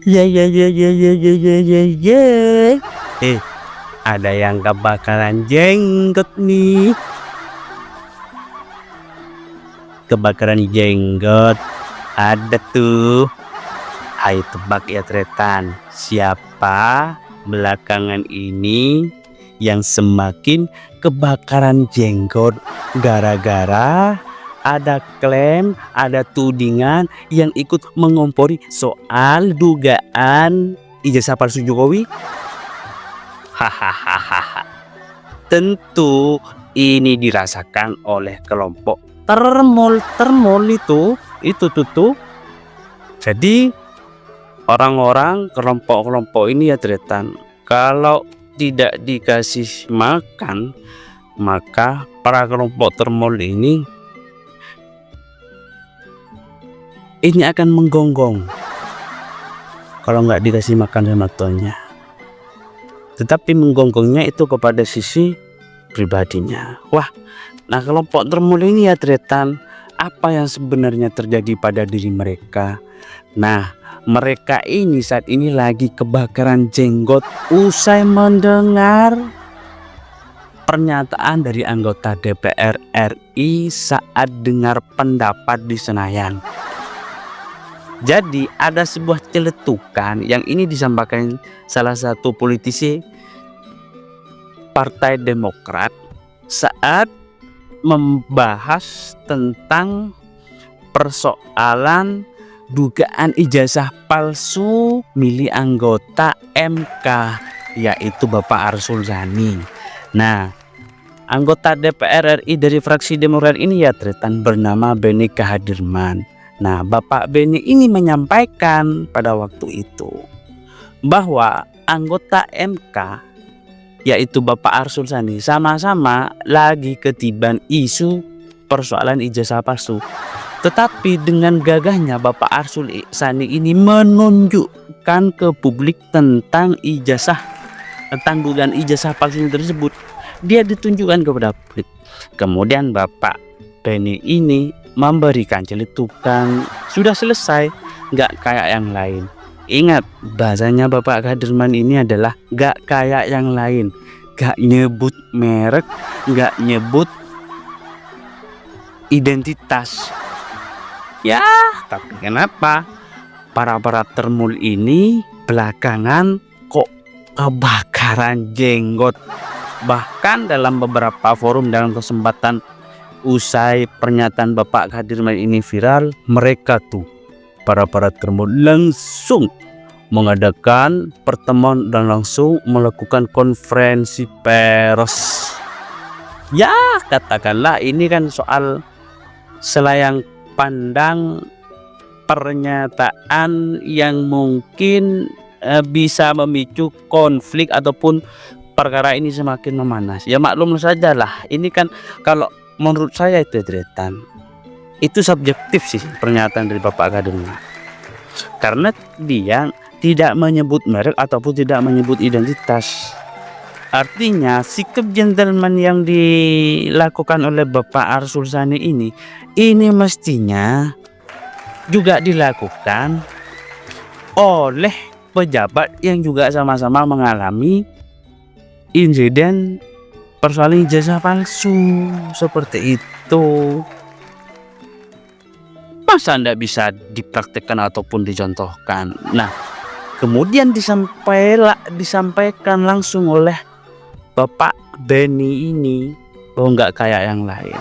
Ya ya ya ya ya ya ya ya ya. Ada yang kebakaran jenggot nih. Kebakaran jenggot. Ada tuh. Hai tebak ya Tretan. Siapa belakangan ini yang semakin kebakaran jenggot gara-gara ada klaim, ada tudingan yang ikut mengompori soal dugaan ijazah palsu Jokowi? Hahaha. Tentu ini dirasakan oleh kelompok termol itu tuh. Jadi orang-orang kelompok-kelompok ini ya Tretan, kalau tidak dikasih makan, maka para kelompok termol ini akan menggonggong kalau nggak dikasih makan sama tuannya. Tetapi menggonggongnya itu kepada sisi pribadinya. Wah, nah kelompok termul ini ya Tretan, apa yang sebenarnya terjadi pada diri mereka? Nah, mereka ini saat ini lagi kebakaran jenggot usai mendengar pernyataan dari anggota DPR RI saat dengar pendapat di Senayan. Jadi ada sebuah celetukan yang ini disampaikan salah satu politisi Partai Demokrat saat membahas tentang persoalan dugaan ijazah palsu milik anggota MK, yaitu Bapak Arsul Sani. Nah, anggota DPR RI dari fraksi Demokrat ini ya Tretan bernama Benny Kahadirman. Nah, Bapak Benny ini menyampaikan pada waktu itu bahwa anggota MK yaitu Bapak Arsul Sani sama-sama lagi ketiban isu persoalan ijazah palsu. Tetapi dengan gagahnya Bapak Arsul Sani ini menunjukkan ke publik tentang dugaan ijazah palsu tersebut. Dia ditunjukkan kepada publik. Kemudian Bapak Benny ini memberikan celetukan, sudah selesai, nggak kayak yang lain. Ingat, bahasanya Bapak Kadirman ini adalah nggak kayak yang lain, nggak nyebut merek, nggak nyebut identitas. Ya, tapi kenapa para termul ini belakangan kok kebakaran jenggot? Bahkan dalam beberapa forum dalam kesempatan usai pernyataan Bapak Kadirman ini viral, mereka tuh para termul langsung mengadakan pertemuan dan langsung melakukan konferensi pers. Ya, katakanlah ini kan soal selayang pandang pernyataan yang mungkin bisa memicu konflik ataupun perkara ini semakin memanas. Ya maklum sajalah, ini kan kalau menurut saya itu Tretan, itu subjektif sih pernyataan dari Bapak Kadirman, karena dia tidak menyebut merek ataupun tidak menyebut identitas. Artinya sikap gentleman yang dilakukan oleh Bapak Arsul Sani ini mestinya juga dilakukan oleh pejabat yang juga sama-sama mengalami insiden persoalan ijazah palsu seperti itu. Masa tidak bisa dipraktekkan ataupun dicontohkan? Nah, kemudian disampaikan langsung oleh Bapak Benny ini, oh nggak kayak yang lain.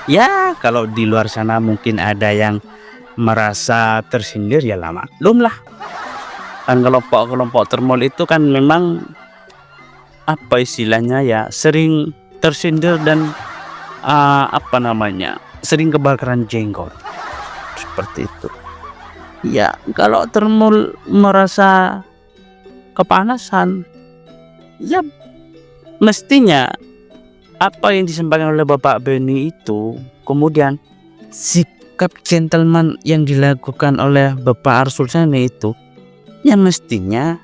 Ya, kalau di luar sana mungkin ada yang merasa tersindir, ya lah maklum lah. Kan kelompok termol itu kan memang apa istilahnya ya, sering tersindir dan sering kebakaran jenggot seperti itu. Ya, kalau termul merasa kepanasan, ya mestinya apa yang disampaikan oleh Bapak Benny itu, kemudian sikap gentleman yang dilakukan oleh Bapak Arsul Sani itu, ya mestinya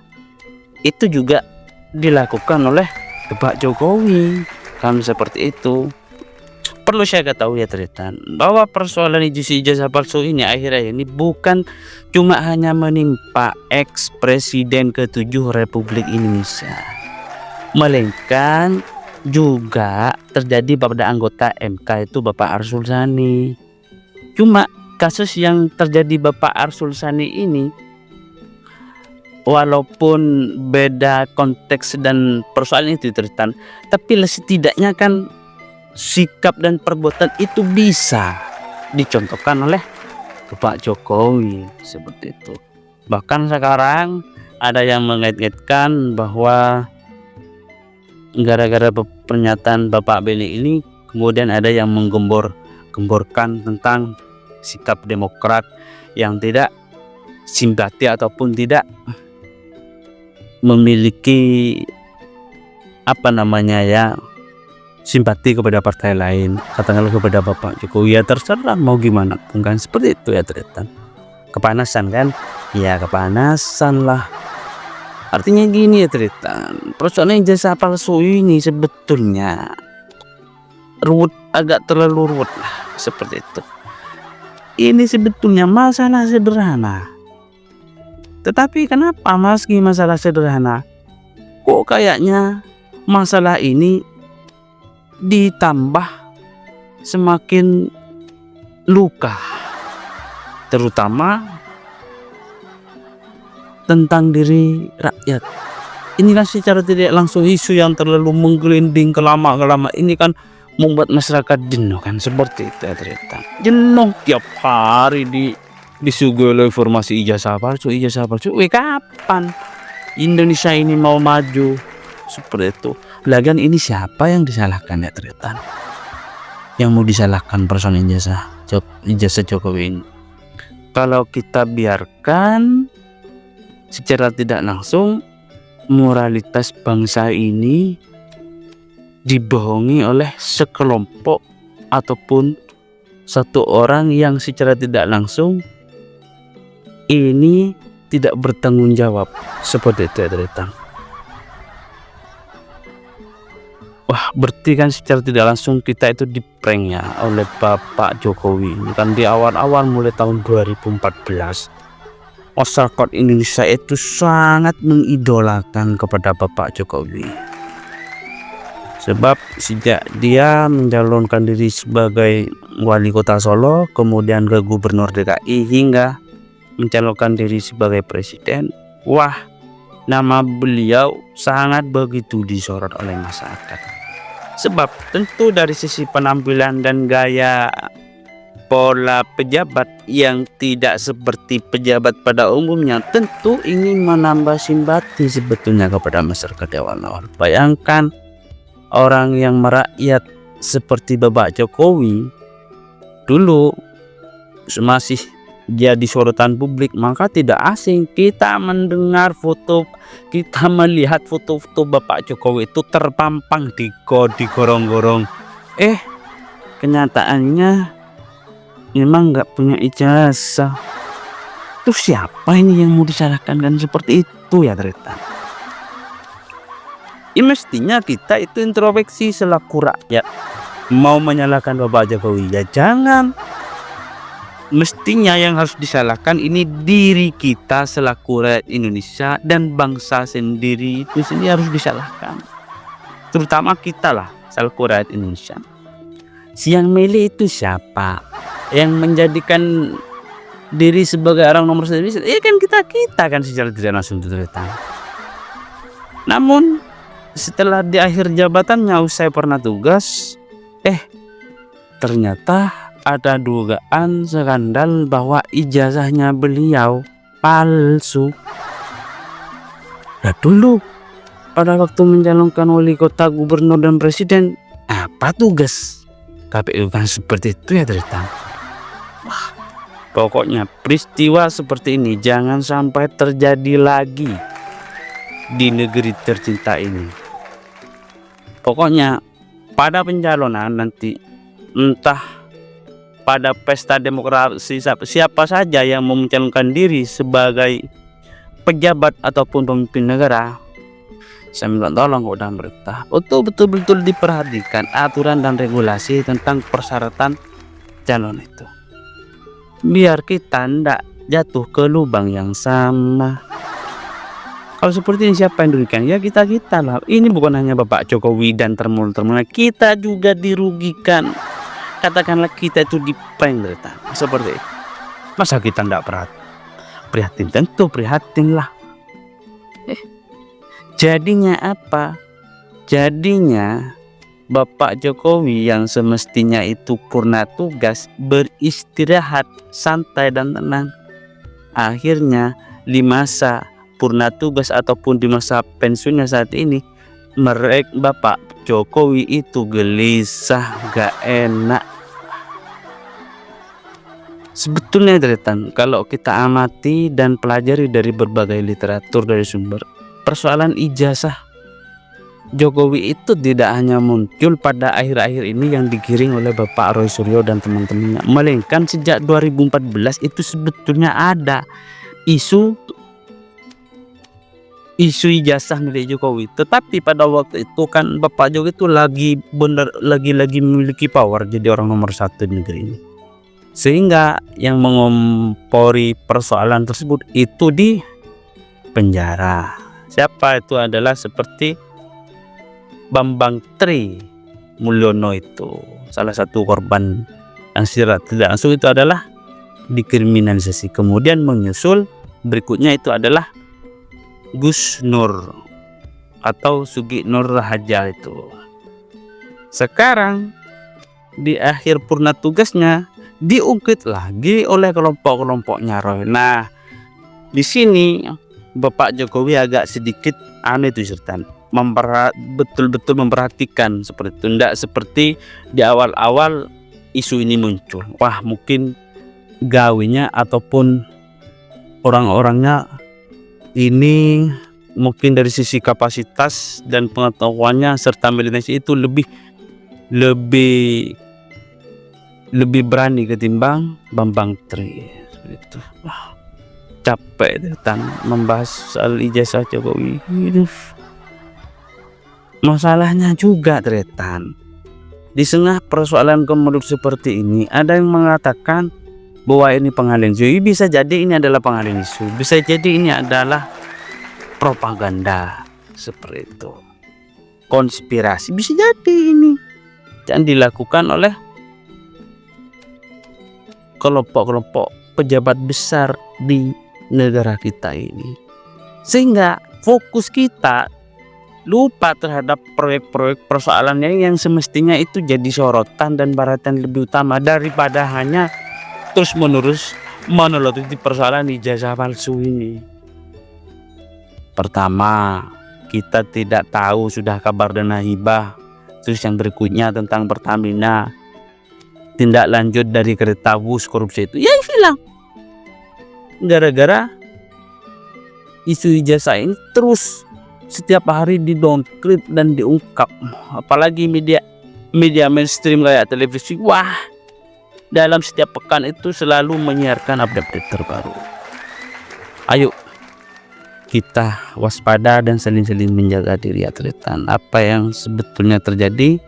itu juga dilakukan oleh Bapak Jokowi, kan seperti itu. Perlu saya ketahui ya Tritan, bahwa persoalan ijazah palsu ini akhir-akhir ini bukan cuma hanya menimpa ex-presiden ke-7 Republik Indonesia, melainkan juga terjadi pada anggota MK itu Bapak Arsul Sani. Cuma kasus yang terjadi Bapak Arsul Sani ini, walaupun beda konteks dan persoalan itu Tritan, tapi setidaknya kan sikap dan perbuatan itu bisa dicontohkan oleh Bapak Jokowi seperti itu. Bahkan sekarang ada yang mengait-ngaitkan bahwa gara-gara pernyataan Bapak Beni ini kemudian ada yang menggembor-gemborkan tentang sikap Demokrat yang tidak simpati ataupun tidak memiliki simpati kepada partai lain, katakanlah kepada Bapak Jokowi. Ya terserah mau gimana pun kan, seperti itu ya Tritan. Kepanasan kan, ya kepanasan lah. Artinya gini ya Tritan, persoalan ijazah palsu ini sebetulnya agak terlalu ruwet lah, seperti itu. Ini sebetulnya masalah sederhana, tetapi kenapa meski masalah sederhana kok kayaknya masalah ini ditambah semakin luka, terutama tentang diri rakyat. Ini kan secara tidak langsung isu yang terlalu menggelinding kelama ini kan membuat masyarakat jenuh kan, seperti itu ya ternyata. Jenuh tiap hari disuguhi oleh informasi ijazah palsu. Kapan Indonesia ini mau maju? Seperti itu. Lagian ini siapa yang disalahkan ya Tritan? Yang mau disalahkan persoalan ijazah Jokowi ini? Kalau kita biarkan secara tidak langsung moralitas bangsa ini dibohongi oleh sekelompok ataupun satu orang yang secara tidak langsung ini tidak bertanggung jawab, seperti itu ya Tritan. Wah, berarti kan secara tidak langsung kita itu diprank ya oleh Bapak Jokowi. Ini kan di awal-awal mulai tahun 2014 masyarakat Indonesia itu sangat mengidolakan kepada Bapak Jokowi. Sebab sejak dia mencalonkan diri sebagai wali kota Solo, kemudian ke gubernur DKI hingga mencalonkan diri sebagai presiden, wah, nama beliau sangat begitu disorot oleh masyarakat. Sebab tentu dari sisi penampilan dan gaya pola pejabat yang tidak seperti pejabat pada umumnya, tentu ini menambah simpati sebetulnya kepada masyarakat awal-awal. Bayangkan orang yang merakyat seperti Bapak Jokowi dulu masih jadi sorotan publik, maka tidak asing kita mendengar kita melihat foto-foto Bapak Jokowi itu terpampang di gorong-gorong. Kenyataannya memang nggak punya ijazah. Terus siapa ini yang mau disalahkan kan seperti itu ya ternyata? Mestinya kita itu introspeksi selaku rakyat. Mau menyalahkan Bapak Jokowi ya jangan. Mestinya yang harus disalahkan ini diri kita selaku rakyat Indonesia dan bangsa sendiri itu sendiri harus disalahkan. Terutama kita lah selaku rakyat Indonesia. Yang milih itu siapa? Yang menjadikan diri sebagai orang nomor satu Indonesia, kan kita kan secara tidak langsung ternyata. Namun setelah di akhir jabatannya usai pernah tugas, ternyata ada dugaan skandal bahwa ijazahnya beliau palsu. Nah dulu pada waktu mencalonkan wali kota, gubernur dan presiden, apa tugas KPU kan seperti itu ya ternyata. Wah, pokoknya peristiwa seperti ini jangan sampai terjadi lagi di negeri tercinta ini. Pokoknya pada pencalonan nanti, entah pada pesta demokrasi siapa saja yang mencalonkan diri sebagai pejabat ataupun pemimpin negara, Saya minta tolong kepada pemerintah untuk betul-betul diperhatikan aturan dan regulasi tentang persyaratan calon itu, biar kita tidak jatuh ke lubang yang sama. Kalau seperti ini siapa yang dirugikan? Ya kita lah. Ini bukan hanya Bapak Jokowi dan termul-termul, kita juga dirugikan. Katakanlah kita itu diprank seperti itu. Masa kita tidak prihatin? Tentu prihatin lah. Jadinya apa? Jadinya Bapak Jokowi yang semestinya itu purna tugas, beristirahat, santai dan tenang, akhirnya di masa purna tugas ataupun di masa pensiunnya saat ini, Bapak Jokowi itu gelisah, gak enak. Sebetulnya kalau kita amati dan pelajari dari berbagai literatur, dari sumber, persoalan ijazah Jokowi itu tidak hanya muncul pada akhir-akhir ini yang digiring oleh Bapak Roy Suryo dan teman-temannya, melainkan sejak 2014 itu sebetulnya ada isu ijazah milik Jokowi. Tetapi pada waktu itu kan Bapak Jokowi itu lagi memiliki power, jadi orang nomor 1 di negeri ini, sehingga yang mengompori persoalan tersebut itu di penjara. Siapa itu? Adalah seperti Bambang Tri Mulyono, itu salah satu korban yang secara tidak langsung itu adalah dikriminalisasi. Kemudian menyusul berikutnya itu adalah Gus Nur atau Sugi Nur Rahaja itu. Sekarang di akhir purna tugasnya diungkit lagi oleh kelompok-kelompoknya Roy. Nah, di sini Bapak Jokowi agak sedikit aneh itu betul-betul memperhatikan seperti itu. Tidak seperti di awal-awal isu ini muncul, wah mungkin gawinya ataupun orang-orangnya ini mungkin dari sisi kapasitas dan pengetahuannya serta militansi itu lebih berani ketimbang Bambang Tri. Seperti itu. Wah, capek membahas soal ijazah Jokowi. Masalahnya juga di tengah persoalan kemudian seperti ini, ada yang mengatakan bahwa ini pengalihan isu. Bisa jadi ini adalah pengalihan isu, bisa jadi ini adalah propaganda, seperti itu, konspirasi. Bisa jadi ini yang dilakukan oleh kelompok-kelompok pejabat besar di negara kita ini, sehingga fokus kita lupa terhadap proyek-proyek persoalannya yang semestinya itu jadi sorotan dan perhatian lebih utama daripada hanya terus-menerus menelusuti persoalan ijazah palsu ini. Pertama, kita tidak tahu sudah kabar dana hibah. Terus yang berikutnya tentang Pertamina, tindak lanjut dari kereta bus korupsi itu ya hilang gara-gara isu ijazah ini terus setiap hari didowngrade dan diungkap. Apalagi media mainstream kayak televisi, wah, dalam setiap pekan itu selalu menyiarkan update terbaru. Ayo kita waspada dan saling-saling menjaga diri apa yang sebetulnya terjadi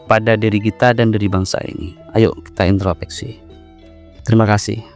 pada diri kita dan dari bangsa ini. Ayo kita introspeksi. Terima kasih.